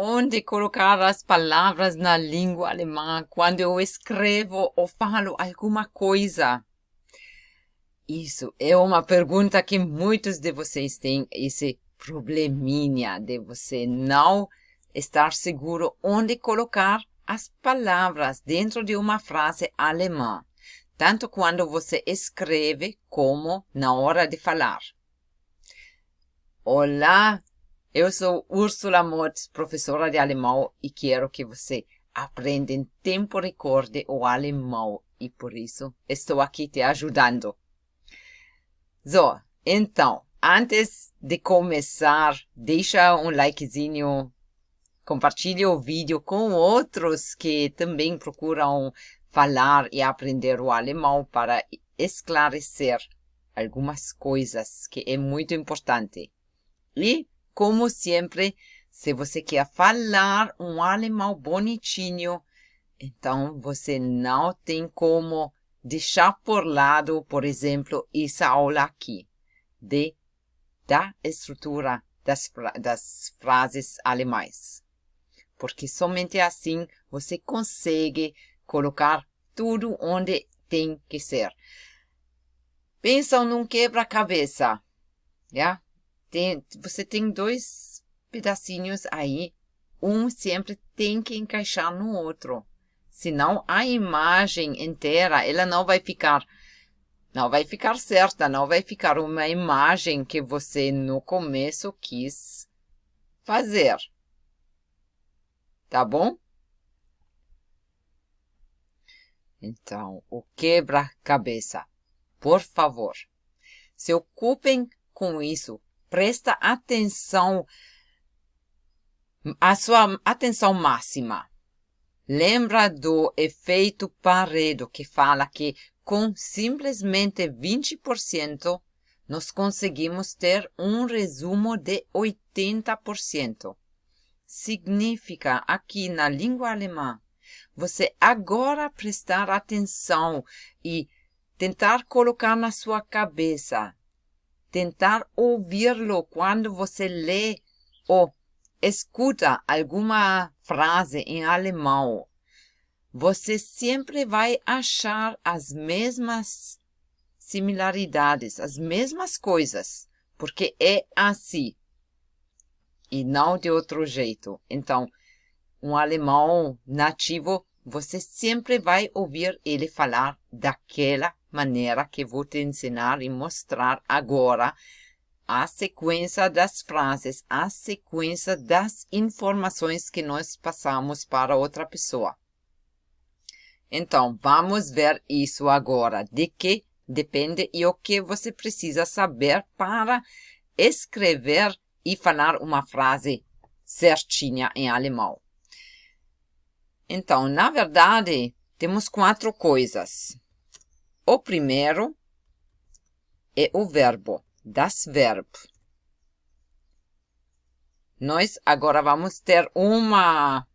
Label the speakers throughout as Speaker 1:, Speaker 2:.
Speaker 1: onde colocar as palavras na língua alemã quando eu escrevo ou falo alguma coisa? Isso é uma pergunta que muitos de vocês têm, esse probleminha de você não estar seguro onde colocar as palavras dentro de uma frase alemã, tanto quando você escreve como na hora de falar. Olá, eu sou Úrsula Mott, professora de alemão, e quero que você aprenda em tempo recorde o alemão, e por isso estou aqui te ajudando. Então, antes de começar, deixa um likezinho, compartilhe o vídeo com outros que também procuram falar e aprender o alemão para esclarecer algumas coisas que é muito importante. E, como sempre, se você quer falar um alemão bonitinho, então você não tem como deixar por lado, por exemplo, essa aula aqui, da estrutura das frases alemãs. Porque somente assim você consegue colocar tudo onde tem que ser. Pensam num quebra-cabeça, já? Você tem dois pedacinhos aí, um sempre tem que encaixar no outro. Senão a imagem inteira, ela não vai ficar certa, não vai ficar uma imagem que você no começo quis fazer. Tá bom? Então, o quebra-cabeça. Por favor, se ocupem com isso. Presta atenção, a sua atenção máxima. Lembra do efeito Pareto, que fala que com simplesmente 20% nós conseguimos ter um resumo de 80%. Significa, aqui na língua alemã, você agora prestar atenção e tentar colocar na sua cabeça, tentar ouvi-lo quando você lê ou escuta alguma frase em alemão. Você sempre vai achar as mesmas similaridades, as mesmas coisas, porque é assim e não de outro jeito. Então, um alemão nativo, você sempre vai ouvir ele falar daquela maneira que vou te ensinar e mostrar agora a sequência das frases, a sequência das informações que nós passamos para outra pessoa. Então, vamos ver isso agora, de que depende e o que você precisa saber para escrever e falar uma frase certinha em alemão. Então, na verdade, temos 4 coisas. O primeiro é o verbo, das Verb. Nós agora vamos ter uma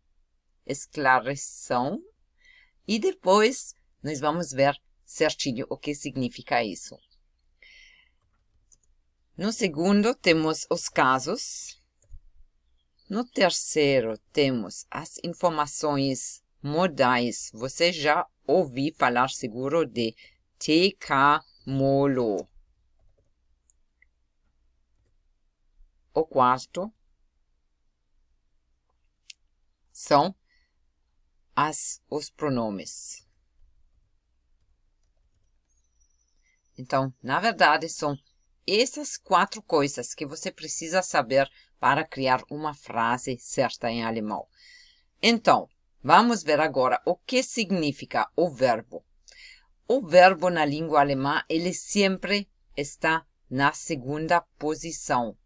Speaker 1: esclareção e depois nós vamos ver certinho o que significa isso. No segundo, temos os casos. No terceiro, temos as informações modais. Você já ouviu falar seguro de TK Molo. O quarto são os pronomes. Então, na verdade, são essas 4 coisas que você precisa saber para criar uma frase certa em alemão. Então, vamos ver agora o que significa o verbo. O verbo na língua alemã, ele sempre está na segunda posição,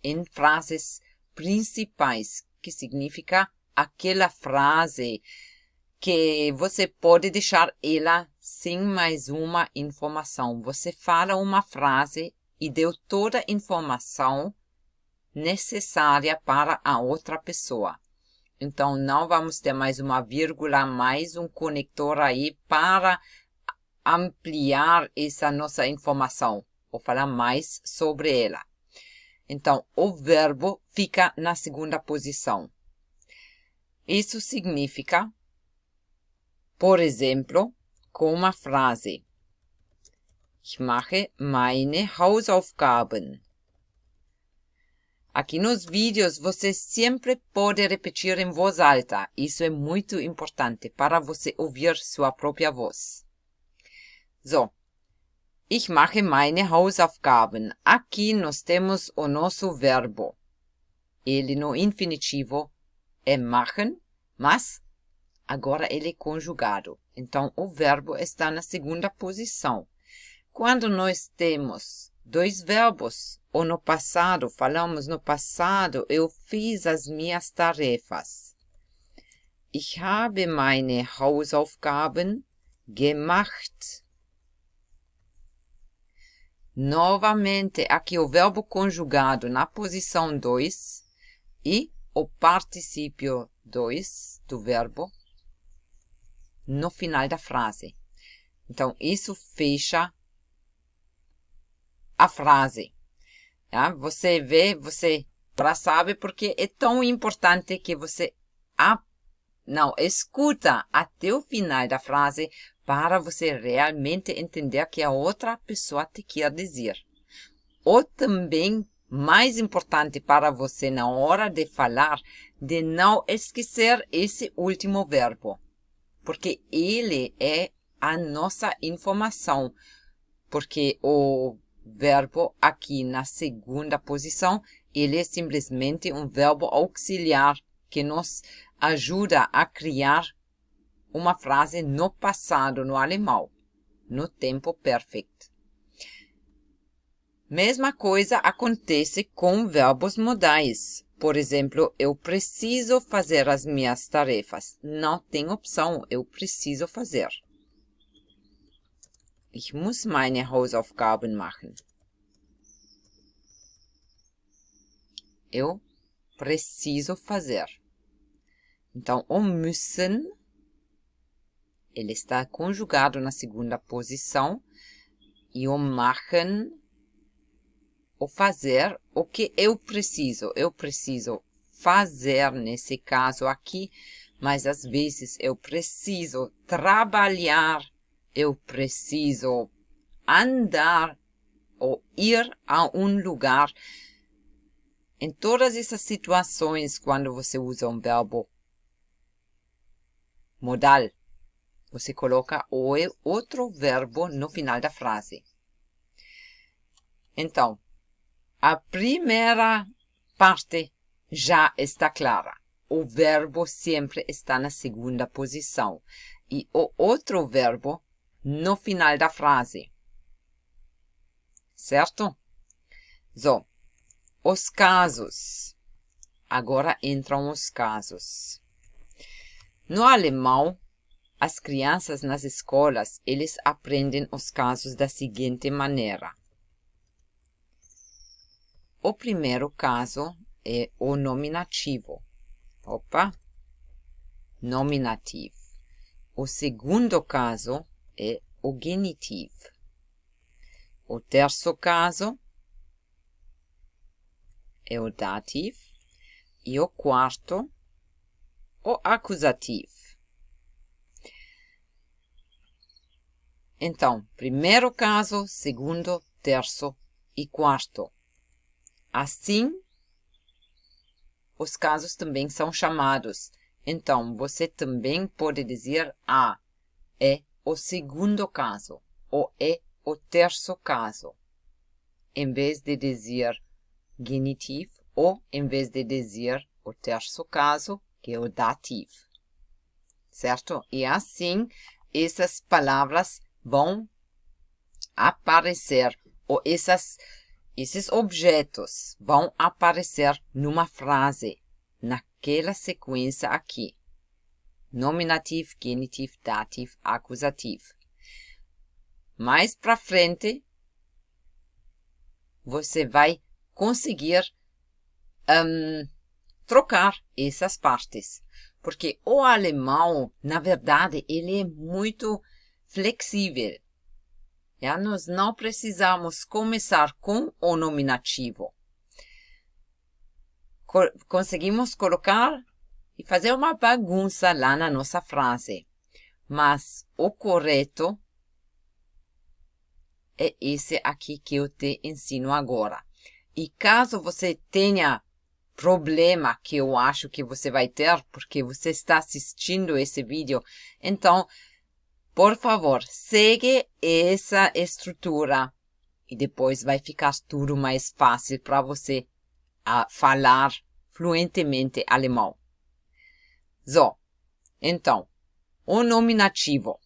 Speaker 1: em frases principais, que significa aquela frase que você pode deixar ela sem mais uma informação. Você fala uma frase e deu toda a informação necessária para a outra pessoa. Então, não vamos ter mais uma vírgula, mais um conector aí para ampliar essa nossa informação, ou falar mais sobre ela. Então, o verbo fica na segunda posição. Isso significa, por exemplo, como a frase: Ich mache meine Hausaufgaben. Aqui nos vídeos você sempre pode repetir em voz alta. Isso é muito importante para você ouvir sua própria voz. So, ich mache meine Hausaufgaben. Aqui nós temos o nosso verbo. Ele no infinitivo é machen, mas agora ele é conjugado. Então o verbo está na segunda posição. Quando nós temos dois verbos, ou no passado, falamos no passado, eu fiz as minhas tarefas. Ich habe meine Hausaufgaben gemacht. Novamente, aqui o verbo conjugado na posição 2 e o particípio 2 do verbo no final da frase. Então, isso fecha a frase. Você vê, você já sabe porque é tão importante que você escuta até o final da frase para você realmente entender o que a outra pessoa te quer dizer. Ou também, mais importante para você na hora de falar, de não esquecer esse último verbo, porque ele é a nossa informação, porque o verbo aqui na segunda posição, ele é simplesmente um verbo auxiliar que nos ajuda a criar uma frase no passado, no alemão, no tempo perfeito. Mesma coisa acontece com verbos modais. Por exemplo, eu preciso fazer as minhas tarefas. Não tem opção, eu preciso fazer. Ich muss meine Hausaufgaben machen. Eu preciso fazer. Então, o müssen, ele está conjugado na segunda posição. E o machen, o fazer, o que eu preciso. Eu preciso fazer nesse caso aqui, mas às vezes eu preciso trabalhar. Eu preciso andar ou ir a um lugar. Em todas essas situações, quando você usa um verbo modal, você coloca o outro verbo no final da frase. Então, a primeira parte já está clara. O verbo sempre está na segunda posição. E o outro verbo no final da frase. Certo? So, os casos. Agora entram os casos. No alemão, as crianças nas escolas, eles aprendem os casos da seguinte maneira. O primeiro caso é o nominativo. Nominativo. O segundo caso é o genitivo. O terceiro caso é o dativo. E o quarto, o acusativo. Então, primeiro caso, segundo, terceiro e quarto. Assim, os casos também são chamados. Então, você também pode dizer é o segundo caso ou é o terceiro caso, em vez de dizer genitivo ou em vez de dizer o terceiro caso, que é o dativo. Certo? E assim, essas palavras vão aparecer, ou esses objetos vão aparecer numa frase, naquela sequência aqui. Nominativo, genitivo, dativo, acusativo. Mais para frente, você vai conseguir trocar essas partes. Porque o alemão, na verdade, ele é muito flexível. Nós não precisamos começar com o nominativo. Conseguimos colocar e fazer uma bagunça lá na nossa frase. Mas o correto é esse aqui que eu te ensino agora. E caso você tenha problema, que eu acho que você vai ter, porque você está assistindo esse vídeo, então, por favor, segue essa estrutura e depois vai ficar tudo mais fácil para você falar fluentemente alemão. So, então, o nominativo,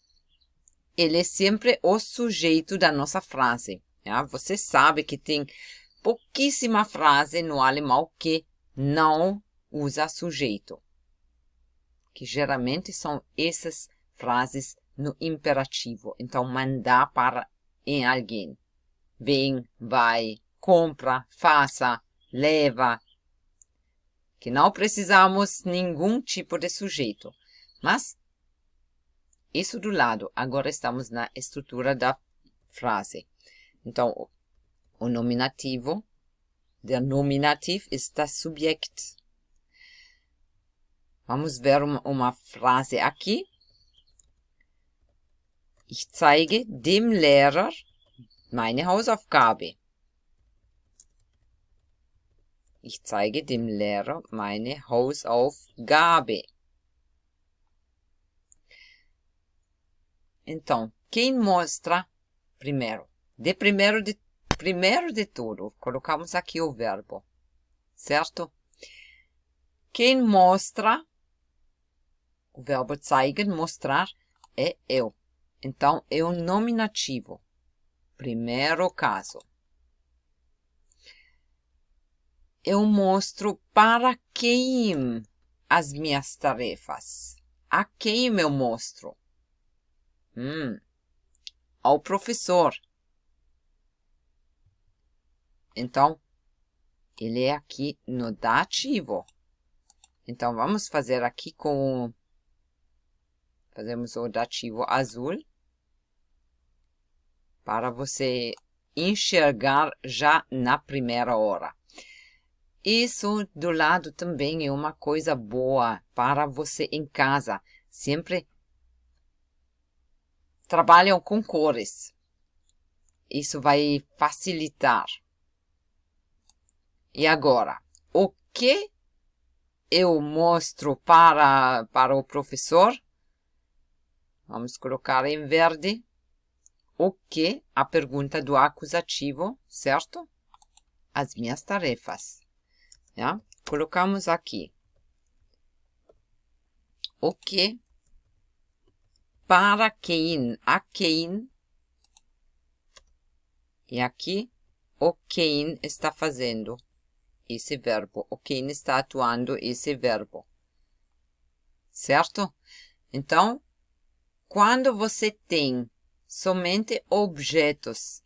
Speaker 1: ele é sempre o sujeito da nossa frase. Ja? Você sabe que tem pouquíssima frase no alemão que não usa sujeito. Que geralmente são essas frases no imperativo. Então, mandar para em alguém. Vem, vai, compra, faça, leva. Que não precisamos nenhum tipo de sujeito. Mas, isso do lado. Agora estamos na estrutura da frase. Então, o nominativo, der Nominativ ist das Subjekt. Vamos ver uma frase aqui. Ich zeige dem Lehrer meine Hausaufgabe. Ich zeige dem Lehrer meine Hausaufgabe. Então, quem mostra primeiro? Primeiro de tudo, colocamos aqui o verbo, certo? Quem mostra, o verbo zeigen, mostrar, é eu. Então, é um nominativo. Primeiro caso. Eu mostro para quem as minhas tarefas. A quem eu mostro? Ao professor. Então, ele é aqui no dativo. Então, vamos fazer aqui com... Fazemos o dativo azul. Para você enxergar já na primeira hora. Isso do lado também é uma coisa boa para você em casa. Sempre trabalham com cores. Isso vai facilitar. E agora, o que eu mostro para o professor? Vamos colocar em verde. O que? A pergunta do acusativo, certo? As minhas tarefas. Ja? Colocamos aqui. O que? Para quem? A quem? E aqui, o quem está fazendo esse verbo. O quem está atuando esse verbo. Certo? Então, quando você tem somente objetos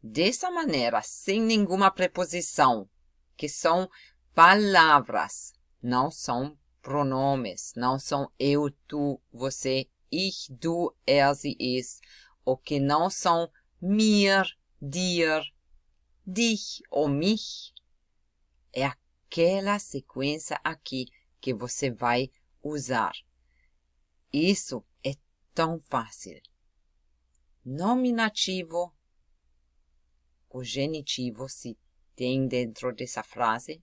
Speaker 1: dessa maneira, sem nenhuma preposição, que são palavras, não são pronomes, não são eu, tu, você, ich, du, er, sie, es, ou que não são mir, dir, dich ou mich, é aquela sequência aqui que você vai usar. Isso é tão fácil. Nominativo, o genitivo se tem dentro dessa frase,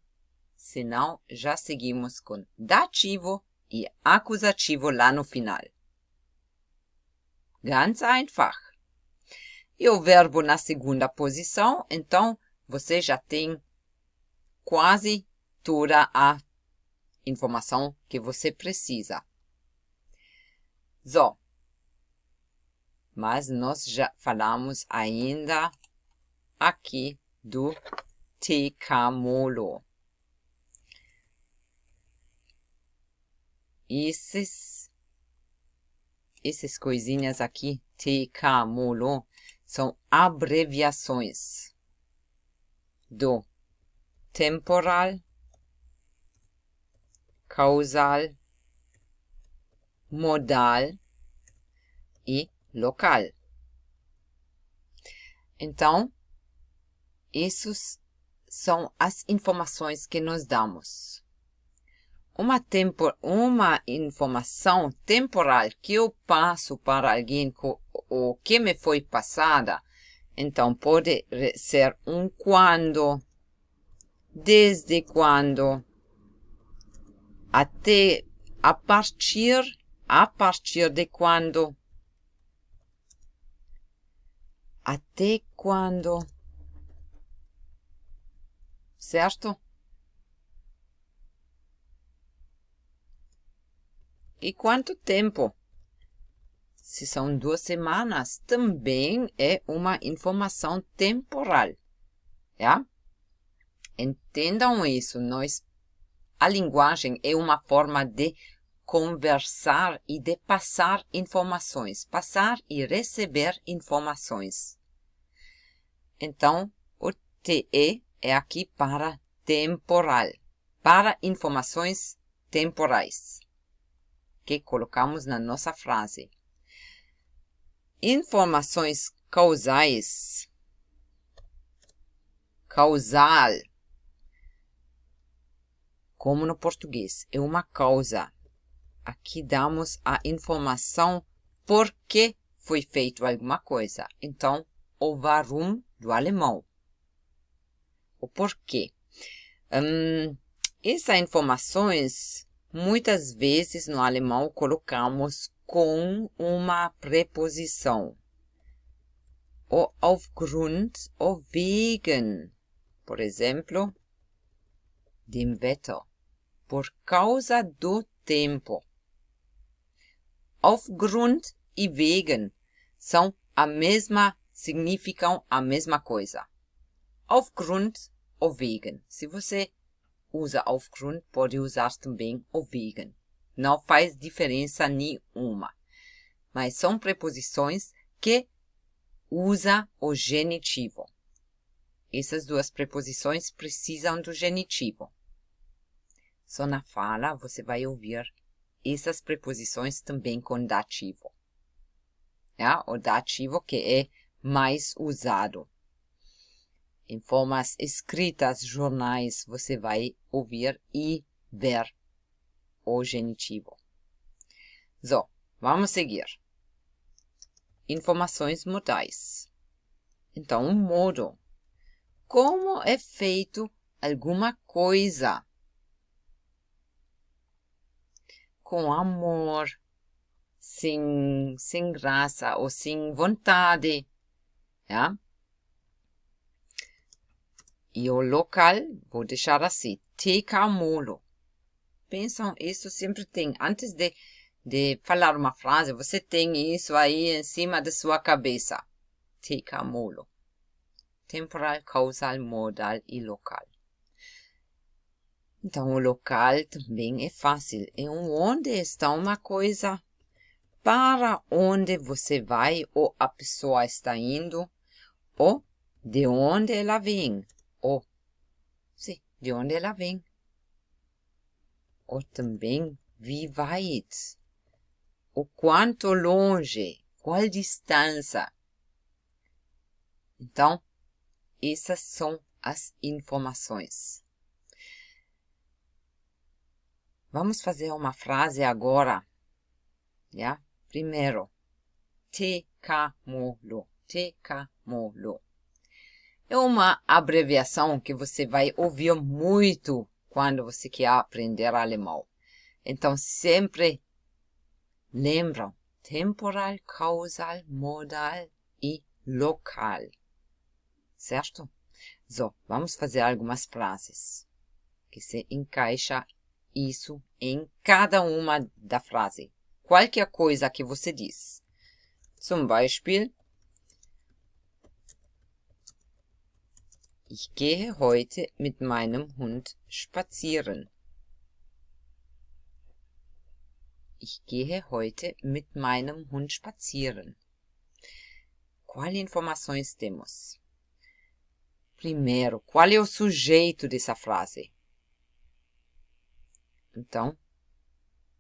Speaker 1: senão já seguimos com dativo e acusativo lá no final. Ganz einfach. E o verbo na segunda posição, então você já tem quase toda a informação que você precisa. So. Mas nós já falamos ainda aqui do tecamolo. Essas coisinhas aqui, tecamolo, são abreviações do temporal, causal, modal e local. Então, essas são as informações que nós damos. uma informação temporal que eu passo para alguém o que me foi passada, então pode ser um quando, desde quando, até a partir de quando, até quando, certo? E quanto tempo? Se são 2 semanas, também é uma informação temporal. Yeah? Entendam isso. A linguagem é uma forma de conversar e de passar informações. Passar e receber informações. Então, o TE é aqui para temporal. Para informações temporais. Que colocamos na nossa frase. Informações causais. Causal. Como no português, é uma causa. Aqui damos a informação por que foi feito alguma coisa. Então, o warum do alemão. O porquê. Essas informações, muitas vezes no alemão, colocamos com uma preposição. O aufgrund, o wegen. Por exemplo, dem Wetter. Por causa do tempo. Aufgrund e wegen significam a mesma coisa. Aufgrund ou wegen. Se você usa aufgrund, pode usar também o wegen. Não faz diferença nenhuma. Mas são preposições que usam o genitivo. Essas 2 preposições precisam do genitivo. Só na fala você vai ouvir essas preposições também com dativo. O dativo que é mais usado. Em formas escritas, jornais, você vai ouvir e ver o genitivo. Vamos seguir. Informações modais. Então, o modo. Como é feito alguma coisa? Com amor, sem graça ou sem vontade. E o local, vou deixar assim, TK Molo. Pensam, isso sempre tem. Antes de falar uma frase, você tem isso aí em cima da sua cabeça. TK Molo. Temporal, causal, modal e local. Então, o local também é fácil. É onde está uma coisa, para onde você vai ou a pessoa está indo, ou de onde ela vem. Ou, sim, de onde ela vem. Ou também, wie weit. O quanto longe, qual distância. Então, essas são as informações. Vamos fazer uma frase agora. Primeiro, TK Molo. TK Molo. É uma abreviação que você vai ouvir muito quando você quer aprender alemão. Então, sempre lembram. Temporal, causal, modal e local. Certo? Vamos fazer algumas frases que se encaixa isso em cada uma da frase. Qualquer coisa que você diz. Zum Beispiel, ich gehe heute mit meinem Hund spazieren. Ich gehe heute mit meinem Hund spazieren. Quais informações temos? Primeiro, qual é o sujeito dessa frase? Então,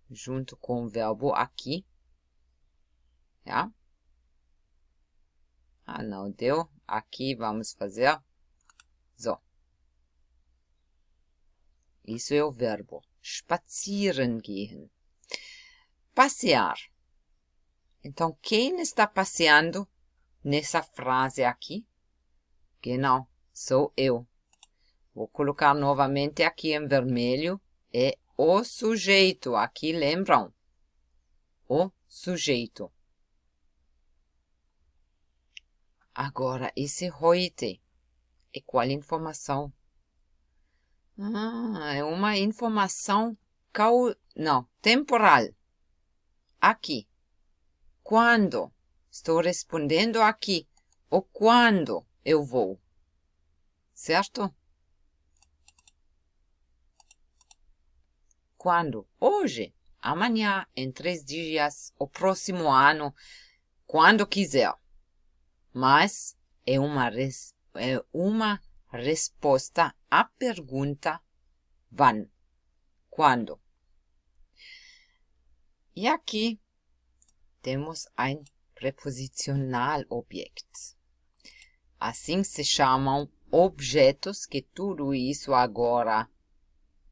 Speaker 1: junto com o verbo aqui. Não deu. Aqui vamos fazer. Isso é o verbo. spazieren gehen. Passear. Então, quem está passeando nessa frase aqui? Genau, sou eu. Vou colocar novamente aqui em vermelho. É o sujeito. Aqui, lembram? O sujeito. Agora, esse heute é qual informação? É uma informação temporal. Aqui. Quando? Estou respondendo aqui. O quando eu vou. Certo? Quando? Hoje, amanhã, em 3 dias, o próximo ano, quando quiser. Mas é uma resposta à pergunta wann. Quando? E aqui temos ein Präpositionalobjekt. Assim se chamam objetos, que tudo isso agora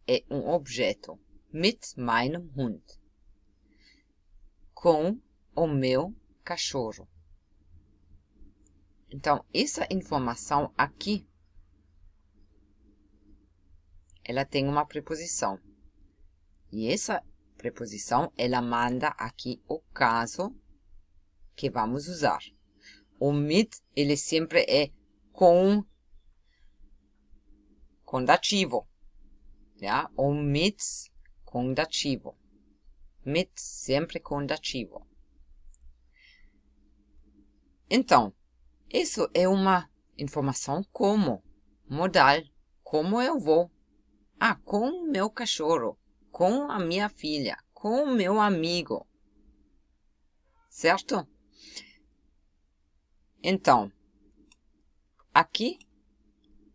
Speaker 1: é um objeto. Mit meinem Hund. Com o meu cachorro. Então, essa informação aqui, ela tem uma preposição. E essa preposição, ela manda aqui o caso que vamos usar. O mit, ele sempre é com dativo. Ja? O mit com dativo. Mit sempre com dativo. Então, isso é uma informação como, modal, como eu vou. Com o meu cachorro, com a minha filha, com o meu amigo. Certo? Então, aqui,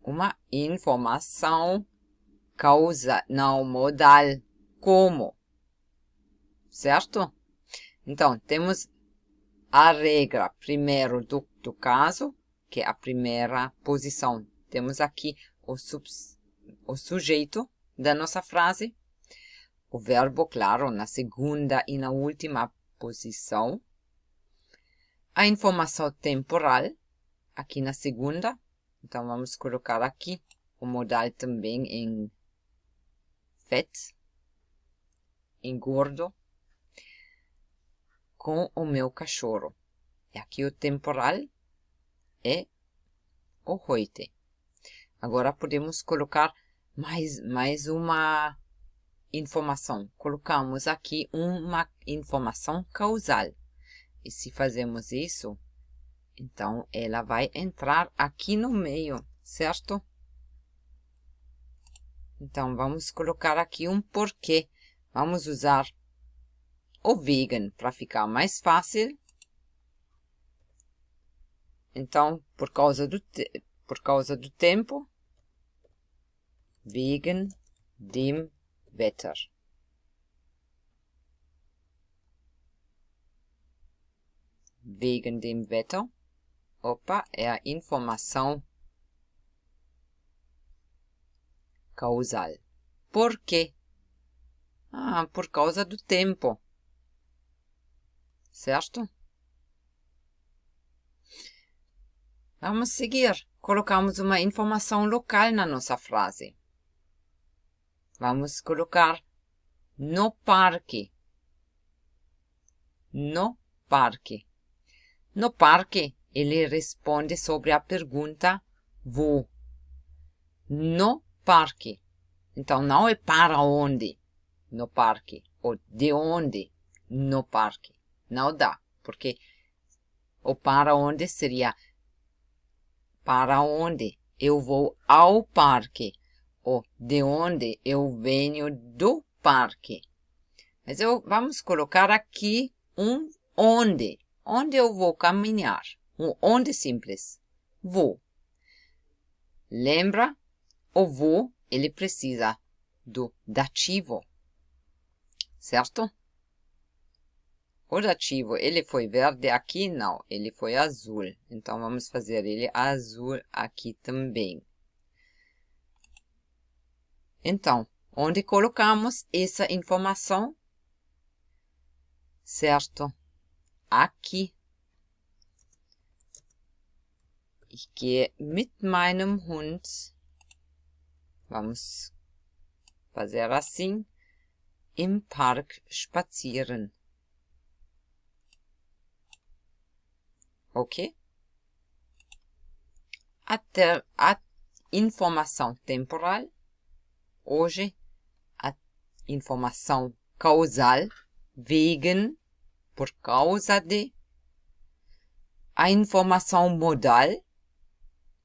Speaker 1: uma informação modal, como. Certo? Então, temos a regra primeiro do caso, que é a primeira posição. Temos aqui o sujeito da nossa frase. O verbo, claro, na segunda e na última posição. A informação temporal, aqui na segunda. Então, vamos colocar aqui o modal também em fett, em gordo. Com o meu cachorro. E aqui o temporal é o heute. Agora podemos colocar mais uma informação. Colocamos aqui uma informação causal. E se fazemos isso, então ela vai entrar aqui no meio, certo? Então vamos colocar aqui um porquê. Vamos usar o wegen para ficar mais fácil. Então, por causa do tempo, wegen dem Wetter. Wegen dem Wetter. Opa, é a informação causal. Por quê? Por causa do tempo. Certo? Vamos seguir. Colocamos uma informação local na nossa frase. Vamos colocar no parque. No parque. No parque, ele responde sobre a pergunta wo. No parque. Então, não é para onde no parque. Ou de onde no parque. Não dá, porque o para onde seria para onde eu vou ao parque, ou de onde eu venho do parque. Mas vamos colocar aqui um onde eu vou caminhar. Um onde simples. Vou. Lembra? O vou, ele precisa do dativo. Certo? O dativo, ele foi verde aqui? Não, ele foi azul. Então, vamos fazer ele azul aqui também. Então, Onde colocamos essa informação? Certo? Aqui. Ich gehe mit meinem Hund. Vamos fazer assim. Im Park spazieren. Ok? A informação temporal. Hoje, a informação causal. Wegen, por causa de. A informação modal.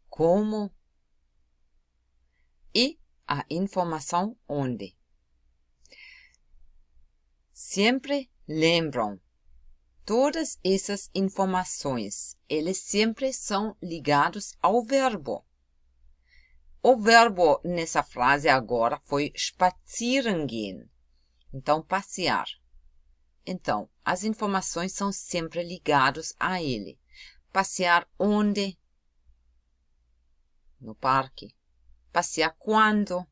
Speaker 1: Como. E a informação onde. Sempre lembram. Todas essas informações, eles sempre são ligados ao verbo. O verbo nessa frase agora foi spazieren gehen. Então, passear. Então, as informações são sempre ligadas a ele. Passear onde? No parque. Passear quando?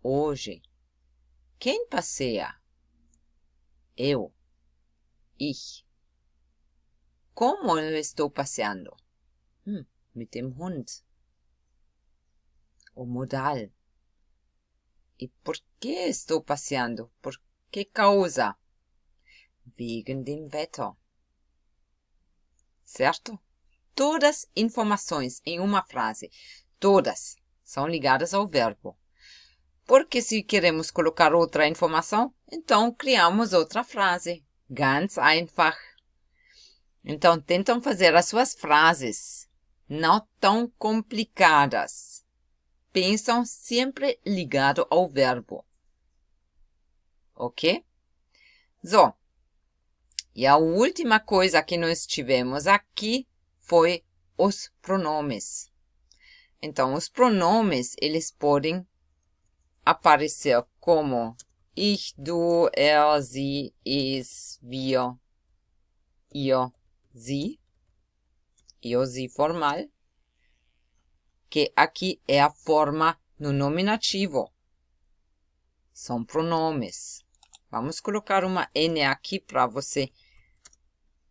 Speaker 1: Hoje. Quem passeia? Eu. Ich. Como eu estou passeando? Mit dem Hund. O modal. E por que estou passeando? Por que causa? Wegen dem Wetter. Certo? Todas informações em uma frase, todas, são ligadas ao verbo. Porque se queremos colocar outra informação, então criamos outra frase. Ganz einfach. Então, tentam fazer as suas frases não tão complicadas. Pensam sempre ligado ao verbo. Ok? So. E a última coisa que nós tivemos aqui foi os pronomes. Então, os pronomes, eles podem aparecer como ich, du, er, sie, es, wir, ihr, sie. Eu, sie formal. Que aqui é a forma no nominativo. São pronomes. Vamos colocar uma N aqui para você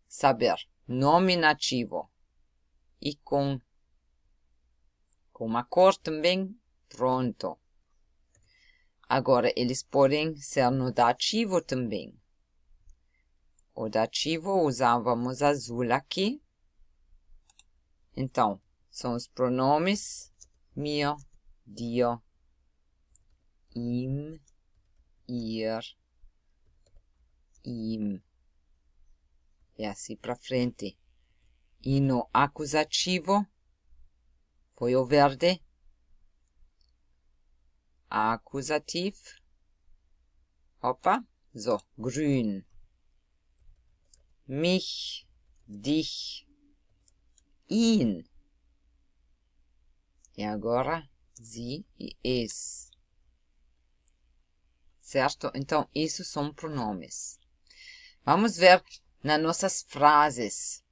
Speaker 1: saber. Nominativo. E com uma cor também. Pronto. Agora, eles podem ser no dativo também. O dativo usávamos azul aqui. Então, são os pronomes mir, dir, ihm, ihr, ihm. E assim para frente. E no acusativo, foi o verde. Akkusativ. Opa. So, grün. Mich, dich, ihn. E agora, sie e es. Certo? Então, isso são pronomes. Vamos ver nas nossas frases.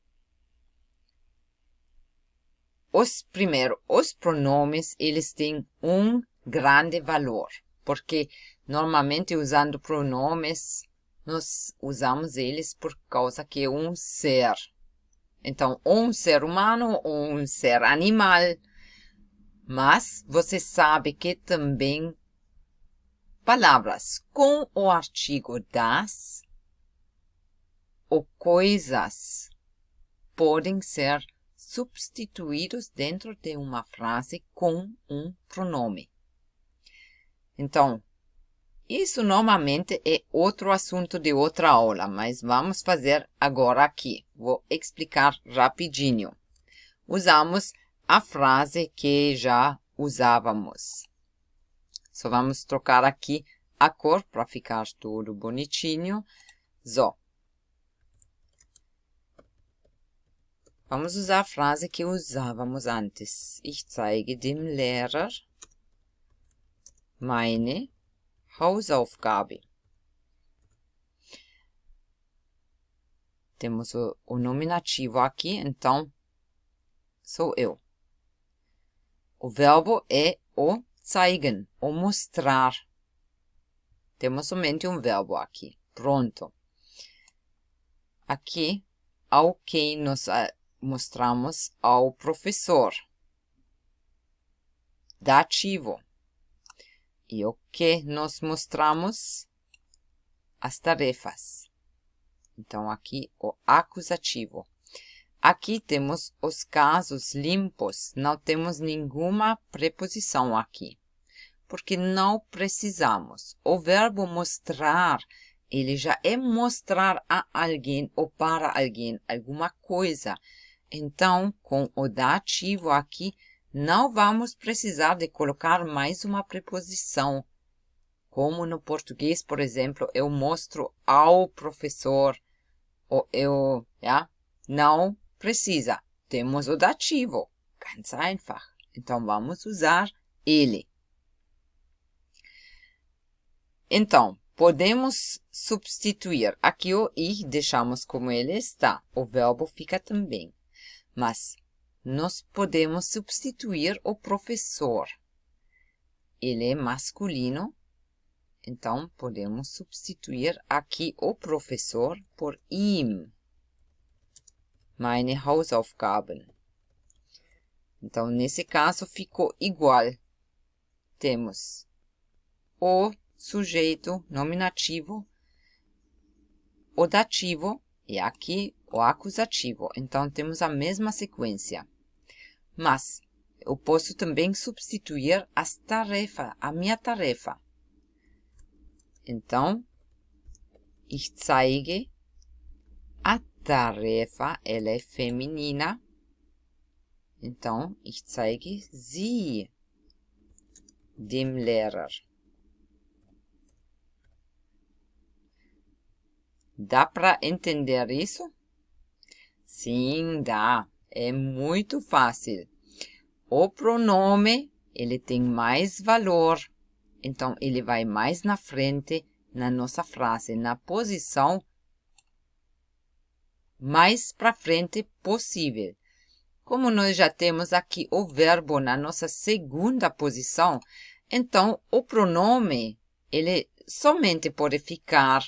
Speaker 1: Os pronomes, eles têm um grande valor, porque normalmente usando pronomes, nós usamos eles por causa que é um ser. Então, um ser humano ou um ser animal. Mas você sabe que também palavras com o artigo das ou coisas podem ser substituídos dentro de uma frase com um pronome. Então, isso normalmente é outro assunto de outra aula, mas vamos fazer agora aqui. Vou explicar rapidinho. Usamos a frase que já usávamos. Só vamos trocar aqui a cor para ficar tudo bonitinho. So. Vamos usar a frase que usávamos antes. Ich zeige dem Lehrer meine Hausaufgabe. Temos o nominativo aqui, então sou eu. O verbo é o zeigen, o mostrar. Temos somente um verbo aqui. Pronto. Aqui, ao que nós mostramos ao professor. Dativo. E o que nós mostramos? As tarefas. Então, aqui o acusativo. Aqui temos os casos limpos. Não temos nenhuma preposição aqui. Porque não precisamos. O verbo mostrar, ele já é mostrar a alguém ou para alguém alguma coisa. Então, com o dativo aqui, não vamos precisar de colocar mais uma preposição. Como no português, por exemplo, eu mostro ao professor, ou eu, não precisa. Temos o dativo, ganz einfach. Então, vamos usar ele. Então, podemos substituir. Aqui o ir deixamos como ele está. O verbo fica também. Mas nós podemos substituir o professor. Ele é masculino. Então, podemos substituir aqui o professor por ihm. Meine Hausaufgaben. Então, nesse caso, ficou igual. Temos o sujeito nominativo, o dativo e aqui o acusativo. Então, temos a mesma sequência. Mas eu posso também substituir as tarefas, a minha tarefa. Então, ich zeige, a tarefa, ela é feminina. Então, ich zeige sie dem Lehrer. Dá para entender isso? Sim, dá. É muito fácil. O pronome, ele tem mais valor. Então, ele vai mais na frente na nossa frase, na posição mais para frente possível. Como nós já temos aqui o verbo na nossa segunda posição, então o pronome, ele somente pode ficar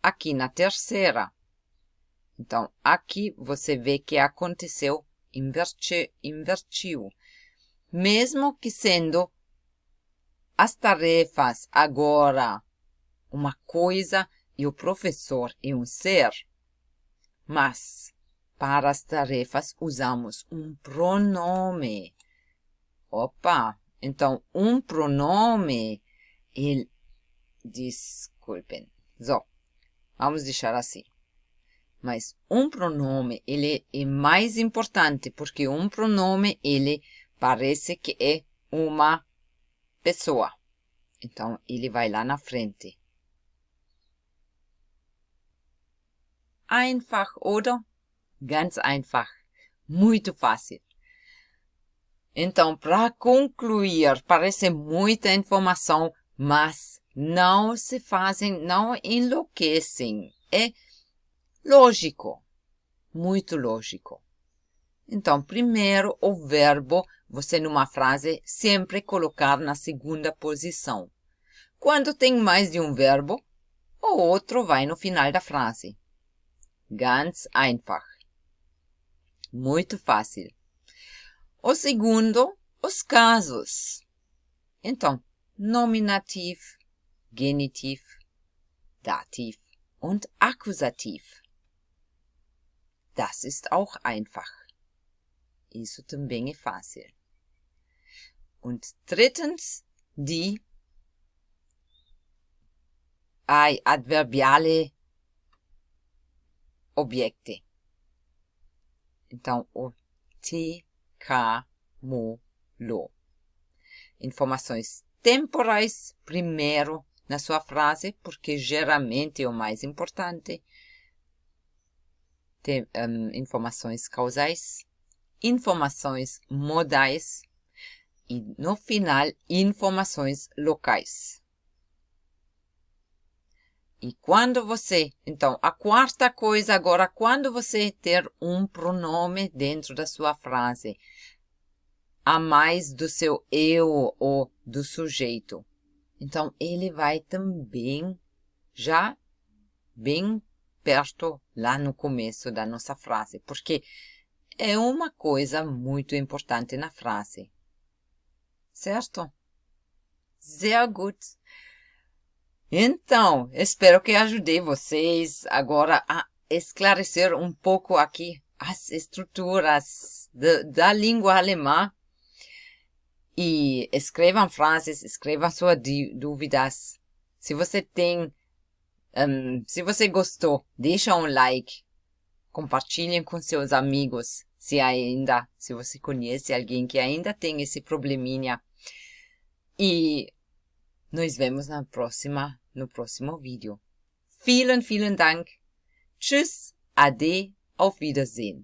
Speaker 1: aqui na terceira. Então, aqui você vê que aconteceu, invertiu. Mesmo que sendo as tarefas agora uma coisa e o professor é um ser. Mas, para as tarefas, usamos um pronome. Opa! Então, um pronome, desculpem. Vamos deixar assim. Mas um pronome, ele é mais importante, porque um pronome, ele parece que é uma pessoa. Então, ele vai lá na frente. Einfach, oder? Ganz einfach. Muito fácil. Então, para concluir, parece muita informação, mas não enlouquecem. É lógico. Muito lógico. Então, primeiro, o verbo, você numa frase, sempre colocar na segunda posição. Quando tem mais de um verbo, o outro vai no final da frase. Ganz einfach. Muito fácil. O segundo, os casos. Então, Nominativ, Genitiv, Dativ und Akkusativ. Das ist auch einfach. Isso também é fácil. Und drittens, die adverbiale Objekte. Então, o te, ka, mo, lo. Informações temporais primeiro na sua frase, porque geralmente é o mais importante. Informações causais, informações modais e, no final, informações locais. E quando você, então, a quarta coisa agora, quando você ter um pronome dentro da sua frase, a mais do seu eu ou do sujeito. Então, ele vai também já bem perto lá no começo da nossa frase, porque é uma coisa muito importante na frase. Certo? Sehr gut. Então, espero que ajudei vocês agora a esclarecer um pouco aqui as estruturas da língua alemã. E escrevam frases, escrevam suas dúvidas. Se você tem, se você gostou, deixa um like, compartilhem com seus amigos, se você conhece alguém que ainda tem esse probleminha. E nos vemos no próximo vídeo. Vielen, vielen Dank. Tschüss, ade, auf Wiedersehen.